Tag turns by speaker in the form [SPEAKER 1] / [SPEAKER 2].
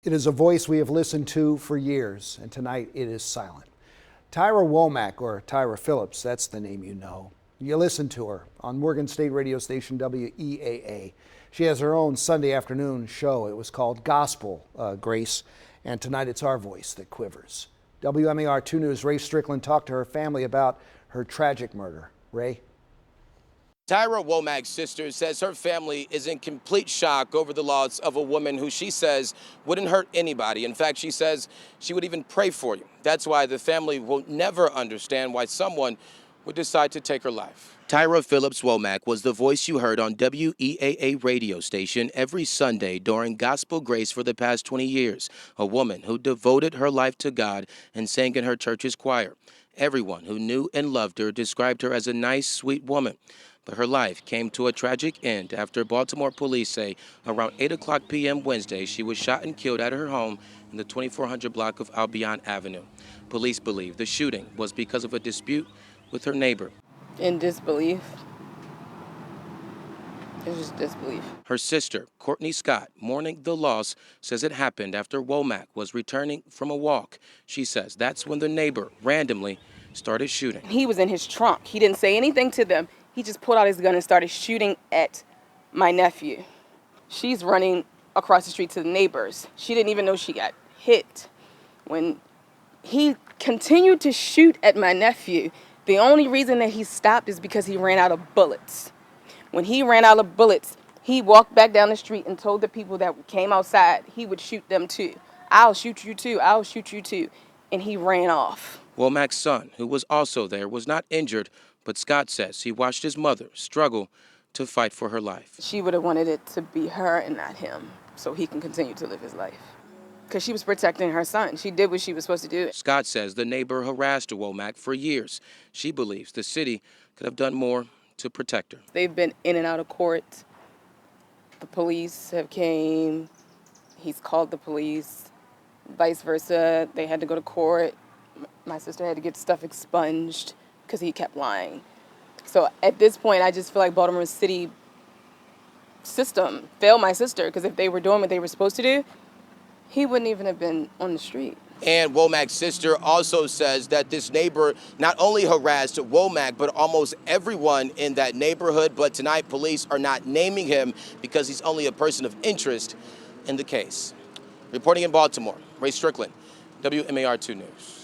[SPEAKER 1] It is a voice we have listened to for years, and tonight it is silent. Tyra Womack, or Tyra Phillips, that's the name you know. You listen to her on Morgan State radio station WEAA. She has her own Sunday afternoon show. It was called Gospel Grace, and tonight it's our voice that quivers. WMAR 2 News' Ray Strickland talked to her family about her tragic murder. Ray?
[SPEAKER 2] Tyra Womack's sister says her family is in complete shock over the loss of a woman who she says wouldn't hurt anybody. In fact, she says she would even pray for you. That's why the family will never understand why someone would decide to take her life. Tyra Phillips Womack was the voice you heard on WEAA radio station every Sunday during Gospel Grace for the past 20 years, a woman who devoted her life to God and sang in her church's choir. Everyone who knew and loved her described her as a nice, sweet woman. But her life came to a tragic end after Baltimore police say around 8 o'clock p.m. Wednesday she was shot and killed at her home in the 2400 block of Albion Avenue. Police believe the shooting was because of a dispute with her neighbor.
[SPEAKER 3] In disbelief. It's just disbelief.
[SPEAKER 2] Her sister, Courtney Scott, mourning the loss, says it happened after Womack was returning from a walk. She says that's when the neighbor randomly started shooting.
[SPEAKER 3] He was in his trunk. He didn't say anything to them. He just pulled out his gun and started shooting at my nephew. She's running across the street to the neighbors. She didn't even know she got hit. When he continued to shoot at my nephew, the only reason that he stopped is because he ran out of bullets. When he ran out of bullets, he walked back down the street and told the people that came outside he would shoot them too. I'll shoot you too. I'll shoot you too. And he ran off.
[SPEAKER 2] Womack's son, who was also there, was not injured, but Scott says he watched his mother struggle to fight for her life.
[SPEAKER 3] She would have wanted it to be her and not him, so he can continue to live his life. Because she was protecting her son. She did what she was supposed to do.
[SPEAKER 2] Scott says the neighbor harassed Womack for years. She believes the city could have done more to protect her.
[SPEAKER 3] They've been in and out of court. The police have came. He's called the police. Vice versa. They had to go to court. My sister had to get stuff expunged because he kept lying. So at this point, I just feel like Baltimore City system failed my sister, because if they were doing what they were supposed to do, he wouldn't even have been on the street.
[SPEAKER 2] And Womack's sister also says that this neighbor not only harassed Womack, but almost everyone in that neighborhood. But tonight, police are not naming him because he's only a person of interest in the case. Reporting in Baltimore, Ray Strickland, WMAR 2 News.